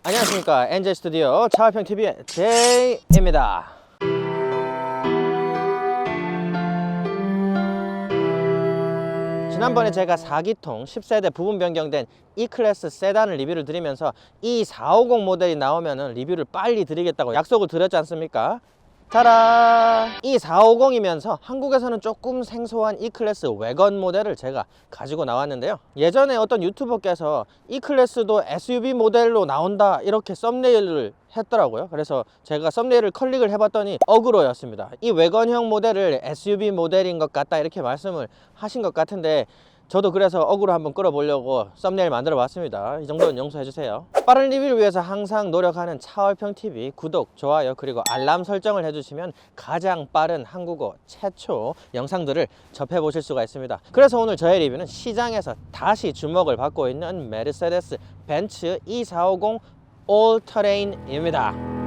안녕하십니까, 엔젤 스튜디오 차활평TV의 제이입니다. 지난번에 제가 4기통 10세대 부분 변경된 E클래스 세단을 리뷰를 드리면서 이 450 모델이 나오면 리뷰를 빨리 드리겠다고 약속을 드렸지 않습니까? 타라! 이 450이면서 한국에서는 조금 생소한 E클래스 외건 모델을 제가 가지고 나왔는데요. 예전에 어떤 유튜버께서 E클래스도 SUV 모델로 나온다 이렇게 썸네일을 했더라고요. 그래서 제가 썸네일을 클릭을 해봤더니 어그로였습니다. 이 외건형 모델을 SUV 모델인 것 같다 이렇게 말씀을 하신 것 같은데, 저도 그래서 어그로 한번 끌어보려고 썸네일 만들어 봤습니다. 이 정도는 용서해 주세요. 빠른 리뷰를 위해서 항상 노력하는 차활평TV 구독, 좋아요, 그리고 알람 설정을 해주시면 가장 빠른 한국어 최초 영상들을 접해 보실 수가 있습니다. 그래서 오늘 저의 리뷰는 시장에서 다시 주목을 받고 있는 메르세데스 벤츠 E450 올 터레인입니다.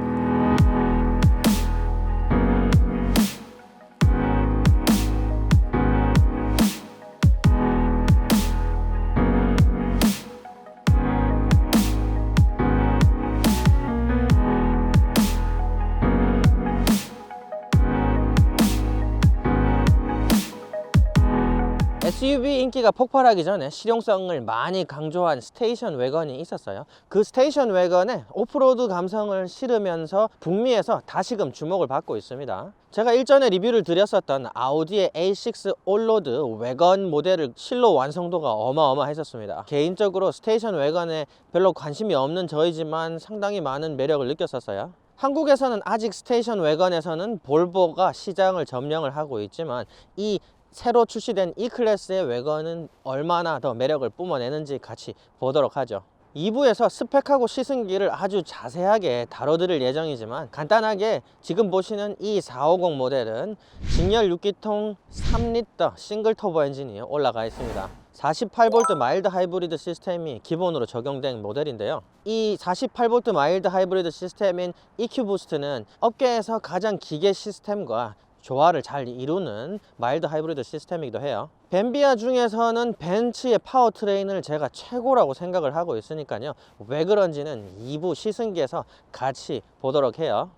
SUV 인기가 폭발하기 전에 실용성을 많이 강조한 스테이션 외건이 있었어요. 그 스테이션 외건에 오프로드 감성을 실으면서 북미에서 다시금 주목을 받고 있습니다. 제가 일전에 리뷰를 드렸었던 아우디의 A6 올로드 외건 모델을 실로 완성도가 어마어마했었습니다. 개인적으로 스테이션 외건에 별로 관심이 없는 저이지만 상당히 많은 매력을 느꼈었어요. 한국에서는 아직 스테이션 외건에서는 볼보가 시장을 점령을 하고 있지만, 이 새로 출시된 E클래스의 외건은 얼마나 더 매력을 뿜어내는지 같이 보도록 하죠. 2부에서 스펙하고 시승기를 아주 자세하게 다뤄드릴 예정이지만, 간단하게 지금 보시는 이 450 모델은 직렬 6기통 3리터 싱글 터보 엔진이 올라가 있습니다. 48V 마일드 하이브리드 시스템이 기본으로 적용된 모델인데요. 이 48V 마일드 하이브리드 시스템인 EQ 부스트는 업계에서 가장 기계 시스템과 조화를 잘 이루는 마일드 하이브리드 시스템이기도 해요. 벤비아 중에서는 벤츠의 파워트레인을 제가 최고라고 생각을 하고 있으니까요, 왜 그런지는 2부 시승기에서 같이 보도록 해요.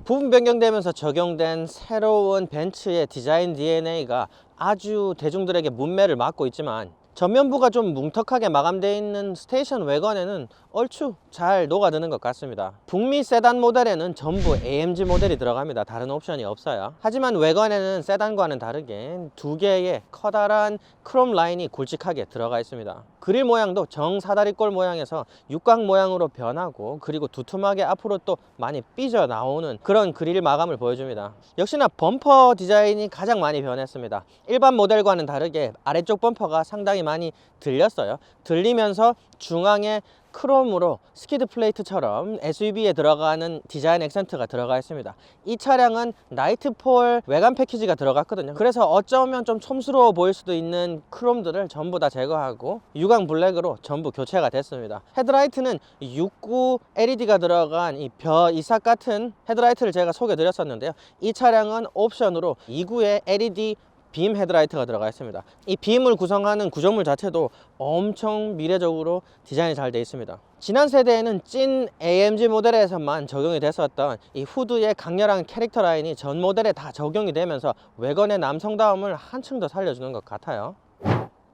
부분 변경되면서 적용된 새로운 벤츠의 디자인 DNA가 아주 대중들에게 문매를 맞고 있지만, 전면부가 좀 뭉턱하게 마감되어 있는 스테이션 외건에는 얼추 잘 녹아드는 것 같습니다. 북미 세단 모델에는 전부 AMG 모델이 들어갑니다. 다른 옵션이 없어요. 하지만 외건에는 세단과는 다르게 두 개의 커다란 크롬 라인이 굵직하게 들어가 있습니다. 그릴 모양도 정사다리꼴 모양에서 육각 모양으로 변하고, 그리고 두툼하게 앞으로 또 많이 삐져나오는 그런 그릴 마감을 보여줍니다. 역시나 범퍼 디자인이 가장 많이 변했습니다. 일반 모델과는 다르게 아래쪽 범퍼가 상당히 많이 들렸어요. 들리면서 중앙에 크롬으로 스키드 플레이트처럼 SUV에 들어가는 디자인 액센트가 들어가 있습니다. 이 차량은 나이트폴 외관 패키지가 들어갔거든요. 그래서 어쩌면 좀 촌스러워 보일 수도 있는 크롬들을 전부 다 제거하고 유광 블랙으로 전부 교체가 됐습니다. 헤드라이트는 69 LED가 들어간 이 벼 이삭 같은 헤드라이트를 제가 소개해 드렸었는데요. 이 차량은 옵션으로 29의 LED 빔 헤드라이트가 들어가 있습니다. 이 빔을 구성하는 구조물 자체도 엄청 미래적으로 디자인이 잘 되어 있습니다. 지난 세대에는 찐 AMG 모델에서만 적용이 됐었던 이 후드의 강렬한 캐릭터 라인이 전 모델에 다 적용이 되면서 외건의 남성다움을 한층 더 살려주는 것 같아요.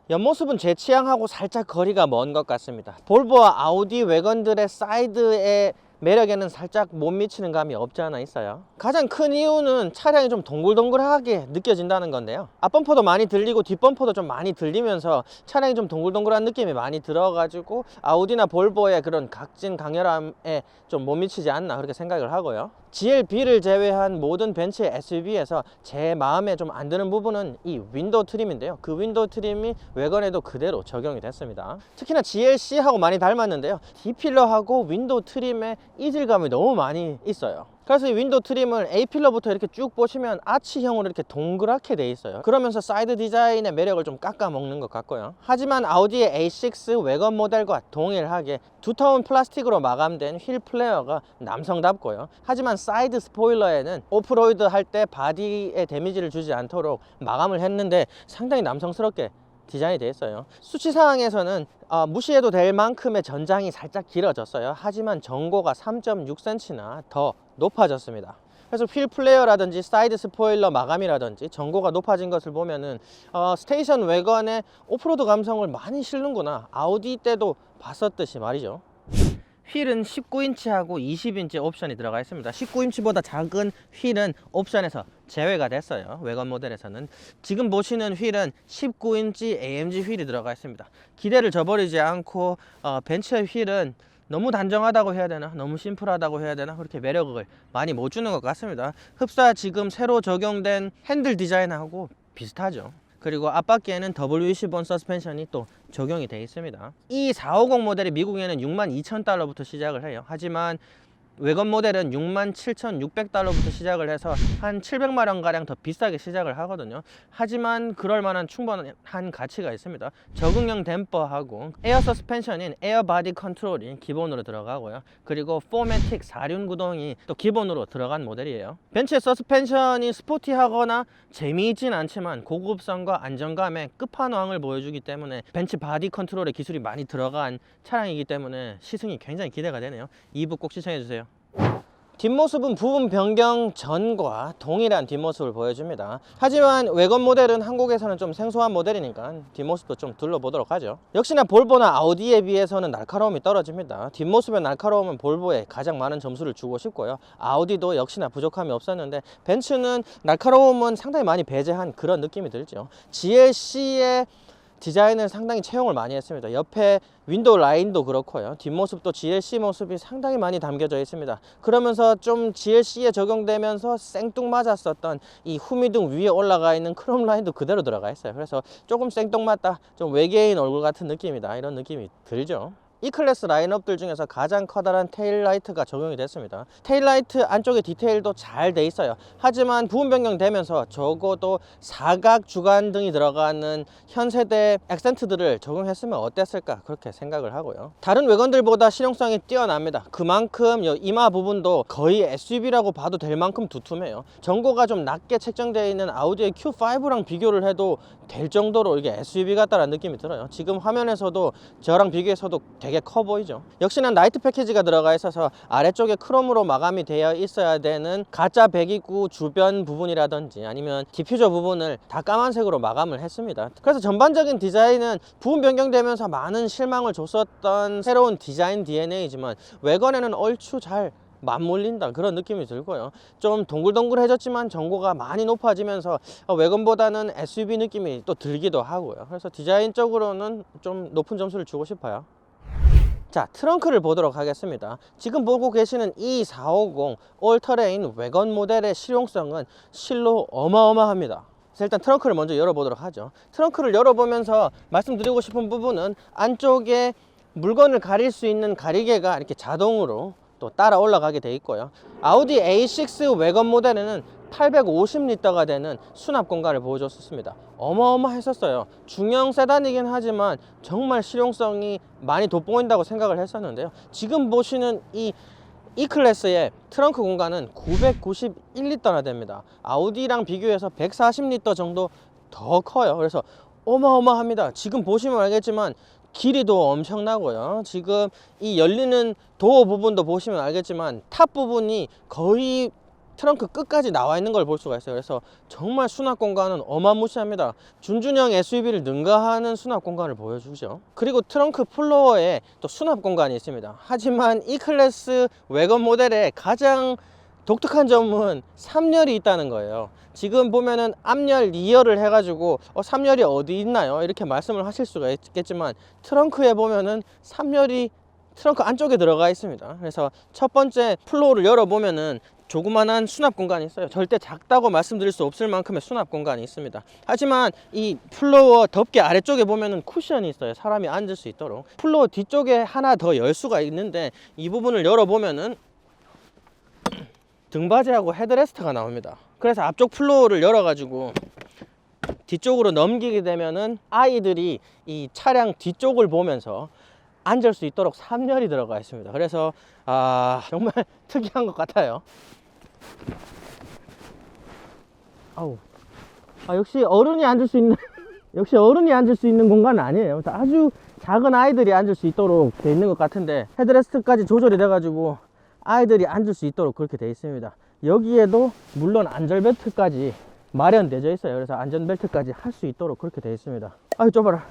옆모습은 제 취향하고 살짝 거리가 먼 것 같습니다. 볼보와 아우디 외건들의 사이드의 매력에는 살짝 못 미치는 감이 없지 않아 있어요. 가장 큰 이유는 차량이 좀 동글동글하게 느껴진다는 건데요. 앞범퍼도 많이 들리고 뒷범퍼도 좀 많이 들리면서 차량이 좀 동글동글한 느낌이 많이 들어가지고 아우디나 볼보의 그런 각진 강렬함에 좀 못 미치지 않나 그렇게 생각을 하고요. GLB를 제외한 모든 벤츠의 SUV에서 제 마음에 좀 안 드는 부분은 이 윈도우 트림인데요. 그 윈도우 트림이 외건에도 그대로 적용이 됐습니다. 특히나 GLC하고 많이 닮았는데요, D필러하고 윈도우 트림의 이질감이 너무 많이 있어요. 그래서 이 윈도우 트림을 A필러부터 이렇게 쭉 보시면 아치형으로 이렇게 동그랗게 돼 있어요. 그러면서 사이드 디자인의 매력을 좀 깎아먹는 것 같고요. 하지만 아우디의 A6 외건 모델과 동일하게 두터운 플라스틱으로 마감된 휠 플레어가 남성답고요. 하지만 사이드 스포일러에는 오프로이드 할 때 바디에 데미지를 주지 않도록 마감을 했는데 상당히 남성스럽게 디자인이 되어 있어요. 수치사항에서는 무시해도 될 만큼의 전장이 살짝 길어졌어요. 하지만 전고가 3.6cm나 더 높아졌습니다. 그래서 휠 플레이어라든지 사이드 스포일러 마감이라든지 전고가 높아진 것을 보면은 스테이션 웨건의 오프로드 감성을 많이 실는구나, 아우디 때도 봤었듯이 말이죠. 휠은 19인치하고 20인치 옵션이 들어가 있습니다. 19인치보다 작은 휠은 옵션에서 제외가 됐어요. 웨건 모델에서는. 지금 보시는 휠은 19인치 AMG 휠이 들어가 있습니다. 기대를 저버리지 않고 벤츠의 휠은 너무 단정하다고 해야 되나, 너무 심플하다고 해야 되나, 그렇게 매력을 많이 못 주는 것 같습니다. 흡사 지금 새로 적용된 핸들 디자인하고 비슷하죠. 그리고 앞바퀴에는 W21 서스펜션이 또 적용이 되어 있습니다. 이 450 모델이 미국에는 62,000달러부터 시작을 해요. 하지만 웨건 모델은 67,600달러부터 시작을 해서 한 700만원 가량 더 비싸게 시작을 하거든요. 하지만 그럴 만한 충분한 가치가 있습니다. 적응형 댐퍼하고 에어 서스펜션인 에어 바디 컨트롤이 기본으로 들어가고요. 그리고 포매틱 4륜 구동이 또 기본으로 들어간 모델이에요. 벤츠의 서스펜션이 스포티하거나 재미있진 않지만 고급성과 안정감의 끝판왕을 보여주기 때문에 벤츠 바디 컨트롤의 기술이 많이 들어간 차량이기 때문에 시승이 굉장히 기대가 되네요. 2부 꼭 시청해주세요. 뒷모습은 부분 변경 전과 동일한 뒷모습을 보여줍니다. 하지만 웨건 모델은 한국에서는 좀 생소한 모델이니까 뒷모습도 좀 둘러보도록 하죠. 역시나 볼보나 아우디에 비해서는 날카로움이 떨어집니다. 뒷모습의 날카로움은 볼보에 가장 많은 점수를 주고 싶고요. 아우디도 역시나 부족함이 없었는데 벤츠는 날카로움은 상당히 많이 배제한 그런 느낌이 들죠. GLC의 디자인을 상당히 채용을 많이 했습니다. 옆에 윈도우 라인도 그렇고요. 뒷모습도 GLC 모습이 상당히 많이 담겨져 있습니다. 그러면서 좀 GLC에 적용되면서 생뚱맞았었던 이 후미등 위에 올라가 있는 크롬 라인도 그대로 들어가 있어요. 그래서 조금 생뚱맞다, 좀 외계인 얼굴 같은 느낌이다, 이런 느낌이 들죠. E클래스 라인업들 중에서 가장 커다란 테일라이트가 적용이 됐습니다. 테일라이트 안쪽에 디테일도 잘 돼 있어요. 하지만 부분 변경되면서 적어도 사각 주간등이 들어가는 현세대 액센트들을 적용했으면 어땠을까, 그렇게 생각을 하고요. 다른 웨건들보다 실용성이 뛰어납니다. 그만큼 이마 부분도 거의 SUV라고 봐도 될 만큼 두툼해요. 전고가 좀 낮게 책정되어 있는 아우디의 Q5랑 비교를 해도 될 정도로 이게 SUV 같다는 느낌이 들어요. 지금 화면에서도 저랑 비교해서도 되게 커 보이죠. 역시나 나이트 패키지가 들어가 있어서 아래쪽에 크롬으로 마감이 되어 있어야 되는 가짜 배기구 주변 부분이라든지 아니면 디퓨저 부분을 다 까만색으로 마감을 했습니다. 그래서 전반적인 디자인은 부분 변경되면서 많은 실망을 줬었던 새로운 디자인 DNA지만 웨건에는 얼추 잘 맞물린다, 그런 느낌이 들고요. 좀 동글동글해졌지만 전고가 많이 높아지면서 웨건보다는 SUV 느낌이 또 들기도 하고요. 그래서 디자인적으로는 좀 높은 점수를 주고 싶어요. 자, 트렁크를 보도록 하겠습니다. 지금 보고 계시는 이 450 올터레인 웨건 모델의 실용성은 실로 어마어마합니다. 일단 트렁크를 먼저 열어보도록 하죠. 트렁크를 열어보면서 말씀드리고 싶은 부분은 안쪽에 물건을 가릴 수 있는 가리개가 이렇게 자동으로 또 따라 올라가게 돼 있고요. 아우디 A6 웨건 모델에는 850리터가 되는 수납 공간을 보여줬습니다. 어마어마했었어요. 중형 세단이긴 하지만 정말 실용성이 많이 돋보인다고 생각을 했었는데요. 지금 보시는 이 E클래스의 트렁크 공간은 991리터나 됩니다. 아우디랑 비교해서 140리터 정도 더 커요. 그래서 어마어마합니다. 지금 보시면 알겠지만 길이도 엄청나고요. 지금 이 열리는 도어 부분도 보시면 알겠지만 탑 부분이 거의 트렁크 끝까지 나와 있는 걸 볼 수가 있어요. 그래서 정말 수납 공간은 어마무시합니다. 준준형 SUV를 능가하는 수납 공간을 보여주죠. 그리고 트렁크 플로어에 또 수납 공간이 있습니다. 하지만 E클래스 웨건 모델의 가장 독특한 점은 3열이 있다는 거예요. 지금 보면은 앞열, 2열을 해가지고 3열이 어디 있나요? 이렇게 말씀을 하실 수가 있겠지만 트렁크에 보면은 3열이 트렁크 안쪽에 들어가 있습니다. 그래서 첫 번째 플로어를 열어보면은 조그만한 수납 공간이 있어요. 절대 작다고 말씀드릴 수 없을 만큼의 수납 공간이 있습니다. 하지만 이 플로어 덮개 아래쪽에 보면은 쿠션이 있어요. 사람이 앉을 수 있도록. 플로어 뒤쪽에 하나 더 열 수가 있는데 이 부분을 열어보면은 등받이하고 헤드레스트가 나옵니다. 그래서 앞쪽 플로어를 열어가지고 뒤쪽으로 넘기게 되면은 아이들이 이 차량 뒤쪽을 보면서 앉을 수 있도록 3열이 들어가 있습니다. 그래서 정말 특이한 것 같아요. 아우, 역시 어른이 앉을 수 있는 역시 어른이 앉을 수 있는 공간은 아니에요. 아주 작은 아이들이 앉을 수 있도록 돼 있는 것 같은데, 헤드레스트까지 조절이 돼 가지고 아이들이 앉을 수 있도록 그렇게 돼 있습니다. 여기에도 물론 안전벨트까지 마련되어 있어요. 그래서 안전벨트까지 할 수 있도록 그렇게 되어 있습니다. 아유 좁아라.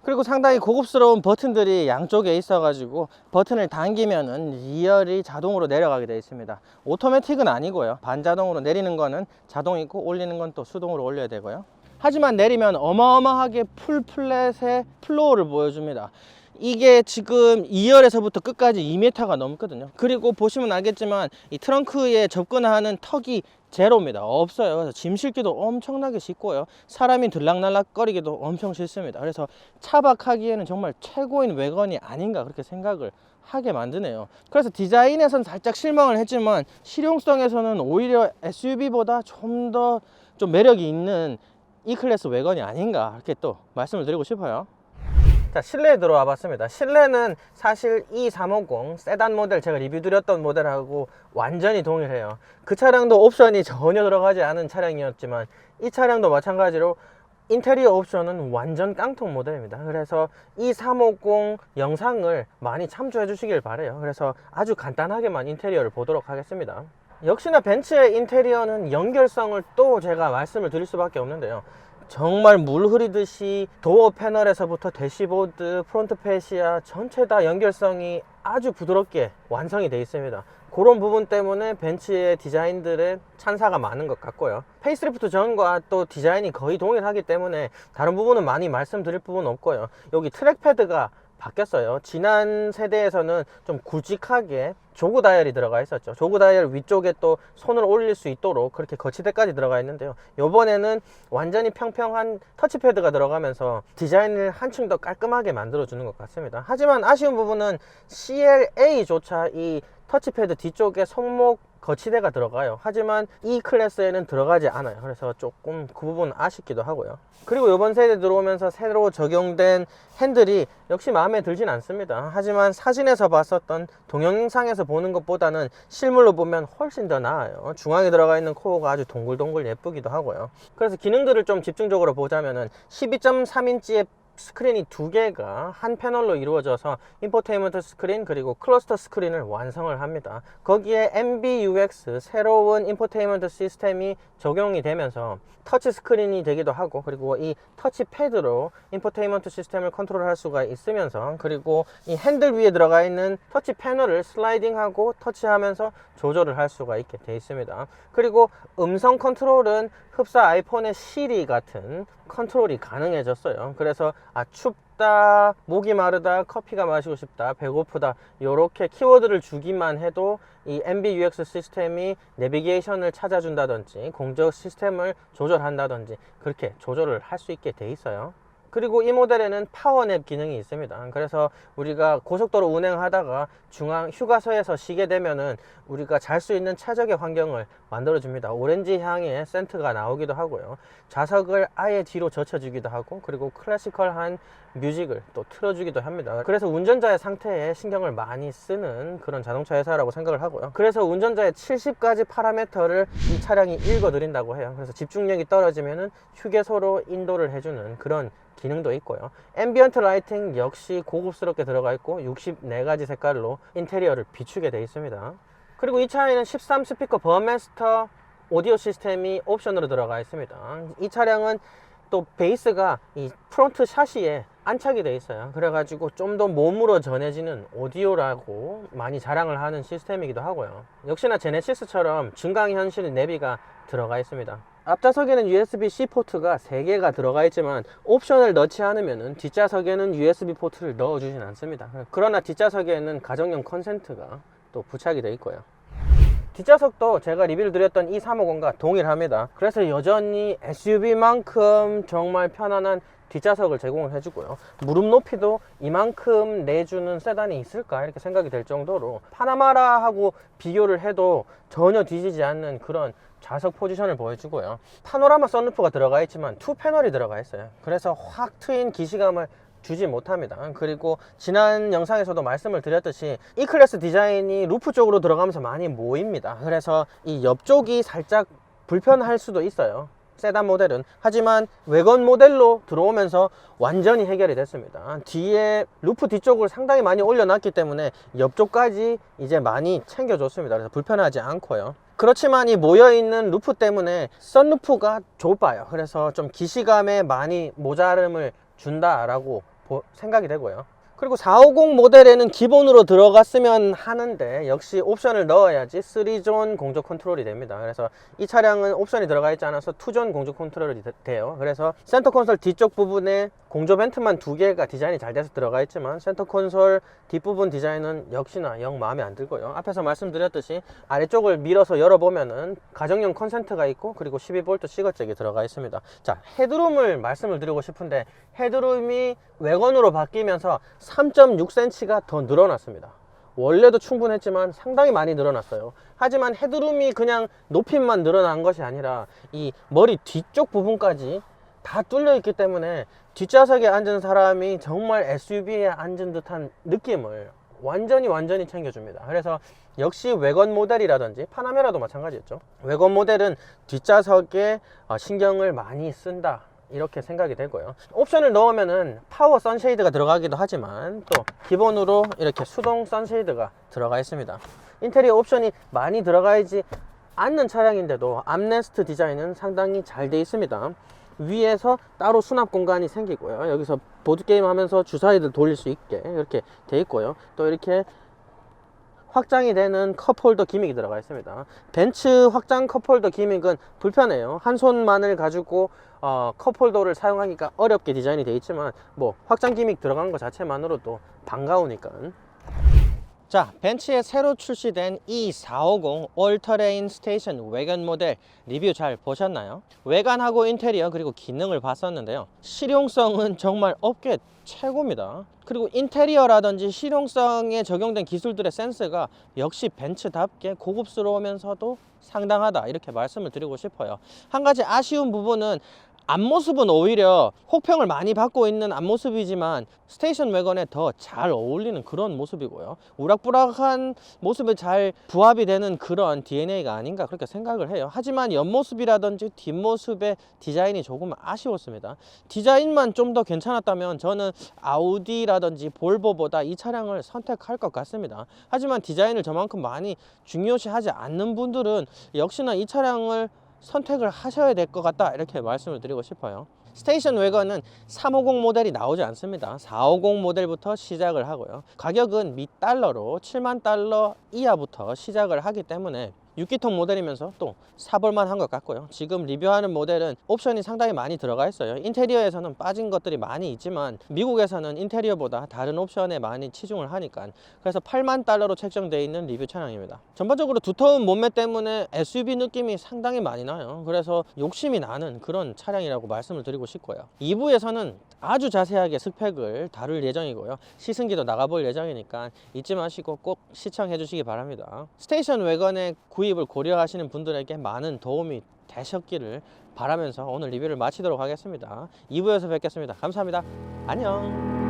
그리고 상당히 고급스러운 버튼들이 양쪽에 있어 가지고 버튼을 당기면은 2열이 자동으로 내려가게 되어 있습니다. 오토매틱은 아니고요, 반자동으로 내리는 거는 자동이고 올리는 건 또 수동으로 올려야 되고요. 하지만 내리면 어마어마하게 풀 플랫의 플로어를 보여줍니다. 이게 지금 2열에서부터 끝까지 2m가 넘거든요. 그리고 보시면 알겠지만 이 트렁크에 접근하는 턱이 제로입니다. 없어요. 그래서 짐 싣기도 엄청나게 쉽고요, 사람이 들락날락거리기도 엄청 쉽습니다. 그래서 차박하기에는 정말 최고인 외건이 아닌가 그렇게 생각을 하게 만드네요. 그래서 디자인에선 살짝 실망을 했지만 실용성에서는 오히려 SUV보다 좀 더 매력이 있는 E클래스 외건이 아닌가 이렇게 또 말씀을 드리고 싶어요. 자, 실내에 들어와 봤습니다. 실내는 사실 E350 세단 모델, 제가 리뷰 드렸던 모델하고 완전히 동일해요. 그 차량도 옵션이 전혀 들어가지 않은 차량이었지만 이 차량도 마찬가지로 인테리어 옵션은 완전 깡통 모델입니다. 그래서 E350 영상을 많이 참조해 주시길 바래요. 그래서 아주 간단하게만 인테리어를 보도록 하겠습니다. 역시나 벤츠의 인테리어는 연결성을 또 제가 말씀을 드릴 수밖에 없는데요, 정말 물 흐리듯이 도어 패널에서부터 대시보드, 프론트 패시아 전체 다 연결성이 아주 부드럽게 완성이 되어 있습니다. 그런 부분 때문에 벤츠의 디자인들의 찬사가 많은 것 같고요. 페이스리프트 전과 또 디자인이 거의 동일하기 때문에 다른 부분은 많이 말씀드릴 부분은 없고요. 여기 트랙패드가 바뀌었어요. 지난 세대에서는 좀 굵직하게 조그 다이얼이 들어가 있었죠. 조그 다이얼 위쪽에 또 손을 올릴 수 있도록 그렇게 거치대까지 들어가 있는데요, 이번에는 완전히 평평한 터치패드가 들어가면서 디자인을 한층 더 깔끔하게 만들어 주는 것 같습니다. 하지만 아쉬운 부분은 CLA조차 이 터치패드 뒤쪽에 손목 거치대가 들어가요. 하지만 이 클래스에는 들어가지 않아요. 그래서 조금 그 부분 아쉽기도 하고요. 그리고 이번 세대 들어오면서 새로 적용된 핸들이 역시 마음에 들진 않습니다. 하지만 사진에서 봤었던 동영상에서 보는 것보다는 실물로 보면 훨씬 더 나아요. 중앙에 들어가 있는 코어가 아주 동글동글 예쁘기도 하고요. 그래서 기능들을 좀 집중적으로 보자면은 12.3인치의 스크린이 두 개가 한 패널로 이루어져서 인포테인먼트 스크린 그리고 클러스터 스크린을 완성을 합니다. 거기에 MBUX 새로운 인포테인먼트 시스템이 적용이 되면서 터치 스크린이 되기도 하고, 그리고 이 터치 패드로 인포테인먼트 시스템을 컨트롤할 수가 있으면서, 그리고 이 핸들 위에 들어가 있는 터치 패널을 슬라이딩하고 터치하면서 조절을 할 수가 있게 되어 있습니다. 그리고 음성 컨트롤은 흡사 아이폰의 시리 같은 컨트롤이 가능해졌어요. 그래서 춥다, 목이 마르다, 커피가 마시고 싶다, 배고프다 이렇게 키워드를 주기만 해도 이 MBUX 시스템이 내비게이션을 찾아준다든지 공적 시스템을 조절한다든지 그렇게 조절을 할 수 있게 돼 있어요. 그리고 이 모델에는 파워냅 기능이 있습니다. 그래서 우리가 고속도로 운행하다가 중앙 휴가소에서 쉬게 되면은 우리가 잘 수 있는 최적의 환경을 만들어 줍니다. 오렌지 향의 센트가 나오기도 하고요, 좌석을 아예 뒤로 젖혀주기도 하고, 그리고 클래시컬한 뮤직을 또 틀어주기도 합니다. 그래서 운전자의 상태에 신경을 많이 쓰는 그런 자동차 회사라고 생각을 하고요. 그래서 운전자의 70가지 파라미터를 이 차량이 읽어드린다고 해요. 그래서 집중력이 떨어지면은 휴게소로 인도를 해주는 그런 기능도 있고요. 앰비언트 라이팅 역시 고급스럽게 들어가 있고 64가지 색깔로 인테리어를 비추게 되어 있습니다. 그리고 이 차에는 13스피커 버마스터 오디오 시스템이 옵션으로 들어가 있습니다. 이 차량은 또 베이스가 이 프론트 샤시에 안착이 되어 있어요. 그래가지고 좀 더 몸으로 전해지는 오디오라고 많이 자랑을 하는 시스템이기도 하고요. 역시나 제네시스처럼 증강현실 내비가 들어가 있습니다. 앞좌석에는 USB-C 포트가 3개가 들어가 있지만 옵션을 넣지 않으면 뒷좌석에는 USB 포트를 넣어주진 않습니다. 그러나 뒷좌석에는 가정용 컨센트가 또 부착이 되어 있고요. 뒷좌석도 제가 리뷰를 드렸던 E350과 동일합니다. 그래서 여전히 SUV만큼 정말 편안한 뒷좌석을 제공을 해주고요. 무릎 높이도 이만큼 내주는 세단이 있을까 이렇게 생각이 될 정도로 파나마라하고 비교를 해도 전혀 뒤지지 않는 그런 좌석 포지션을 보여주고요. 파노라마 썬루프가 들어가 있지만 투 패널이 들어가 있어요. 그래서 확 트인 기시감을 주지 못합니다. 그리고 지난 영상에서도 말씀을 드렸듯이 E클래스 디자인이 루프 쪽으로 들어가면서 많이 모입니다. 그래서 이 옆쪽이 살짝 불편할 수도 있어요. 세단 모델은. 하지만 외건 모델로 들어오면서 완전히 해결이 됐습니다. 뒤에 루프 뒤쪽을 상당히 많이 올려놨기 때문에 옆쪽까지 이제 많이 챙겨줬습니다. 그래서 불편하지 않고요. 그렇지만 이 모여있는 루프 때문에 선루프가 좁아요. 그래서 좀 기시감에 많이 모자름을 준다라고 생각이 되고요. 그리고 450 모델에는 기본으로 들어갔으면 하는데 역시 옵션을 넣어야지 3존 공조 컨트롤이 됩니다. 그래서 이 차량은 옵션이 들어가 있지 않아서 2존 공조 컨트롤이 돼요. 그래서 센터 콘솔 뒤쪽 부분에 공조 벤트만 2개가 디자인이 잘 돼서 들어가 있지만 센터 콘솔 뒷부분 디자인은 역시나 영 마음에 안 들고요. 앞에서 말씀드렸듯이 아래쪽을 밀어서 열어보면은 가정용 컨센트가 있고 그리고 12V 시거잭이 들어가 있습니다. 자, 헤드룸을 말씀을 드리고 싶은데 헤드룸이 외건으로 바뀌면서 3.6cm가 더 늘어났습니다. 원래도 충분했지만 상당히 많이 늘어났어요. 하지만 헤드룸이 그냥 높이만 늘어난 것이 아니라 이 머리 뒤쪽 부분까지 다 뚫려 있기 때문에 뒷좌석에 앉은 사람이 정말 SUV에 앉은 듯한 느낌을 완전히 챙겨줍니다. 그래서 역시 외건 모델이라든지 파나메라도 마찬가지였죠. 외건 모델은 뒷좌석에 신경을 많이 쓴다, 이렇게 생각이 되고요. 옵션을 넣으면은 파워 선쉐이드가 들어가기도 하지만 또 기본으로 이렇게 수동 선쉐이드가 들어가 있습니다. 인테리어 옵션이 많이 들어가 있지 않는 차량인데도 암레스트 디자인은 상당히 잘 되어 있습니다. 위에서 따로 수납 공간이 생기고요. 여기서 보드게임 하면서 주사위를 돌릴 수 있게 이렇게 되어 있고요. 또 이렇게 확장이 되는 컵홀더 기믹이 들어가 있습니다. 벤츠 확장 컵홀더 기믹은 불편해요. 한 손만을 가지고 컵홀더를 사용하기가 어렵게 디자인이 되어 있지만 뭐 확장 기믹 들어간 것 자체만으로도 반가우니까. 자, 벤츠의 새로 출시된 E450 올터레인 스테이션 외관 모델 리뷰 잘 보셨나요? 외관하고 인테리어 그리고 기능을 봤었는데요. 실용성은 정말 업계 최고입니다. 그리고 인테리어라든지 실용성에 적용된 기술들의 센스가 역시 벤츠답게 고급스러우면서도 상당하다, 이렇게 말씀을 드리고 싶어요. 한 가지 아쉬운 부분은 앞모습은 오히려 혹평을 많이 받고 있는 앞모습이지만 스테이션 외건에 더 잘 어울리는 그런 모습이고요. 우락부락한 모습에 잘 부합이 되는 그런 DNA가 아닌가 그렇게 생각을 해요. 하지만 옆모습이라든지 뒷모습의 디자인이 조금 아쉬웠습니다. 디자인만 좀 더 괜찮았다면 저는 아우디라든지 볼보보다 이 차량을 선택할 것 같습니다. 하지만 디자인을 저만큼 많이 중요시하지 않는 분들은 역시나 이 차량을 선택을 하셔야 될 것 같다, 이렇게 말씀을 드리고 싶어요. 스테이션 외건은 350 모델이 나오지 않습니다. 450 모델부터 시작을 하고요. 가격은 미 달러로 7만 달러 이하부터 시작을 하기 때문에 6기통 모델이면서 또 사볼만 한 것 같고요. 지금 리뷰하는 모델은 옵션이 상당히 많이 들어가 있어요. 인테리어에서는 빠진 것들이 많이 있지만 미국에서는 인테리어보다 다른 옵션에 많이 치중을 하니까 그래서 8만 달러로 책정되어 있는 리뷰 차량입니다. 전반적으로 두터운 몸매 때문에 SUV 느낌이 상당히 많이 나요. 그래서 욕심이 나는 그런 차량이라고 말씀을 드리고 싶고요. 2부에서는 아주 자세하게 스펙을 다룰 예정이고요. 시승기도 나가볼 예정이니까 잊지 마시고 꼭 시청해 주시기 바랍니다. 스테이션 외건의 구입을 고려하시는 분들에게 많은 도움이 되셨기를 바라면서 오늘 리뷰를 마치도록 하겠습니다. 2부에서 뵙겠습니다. 감사합니다. 안녕.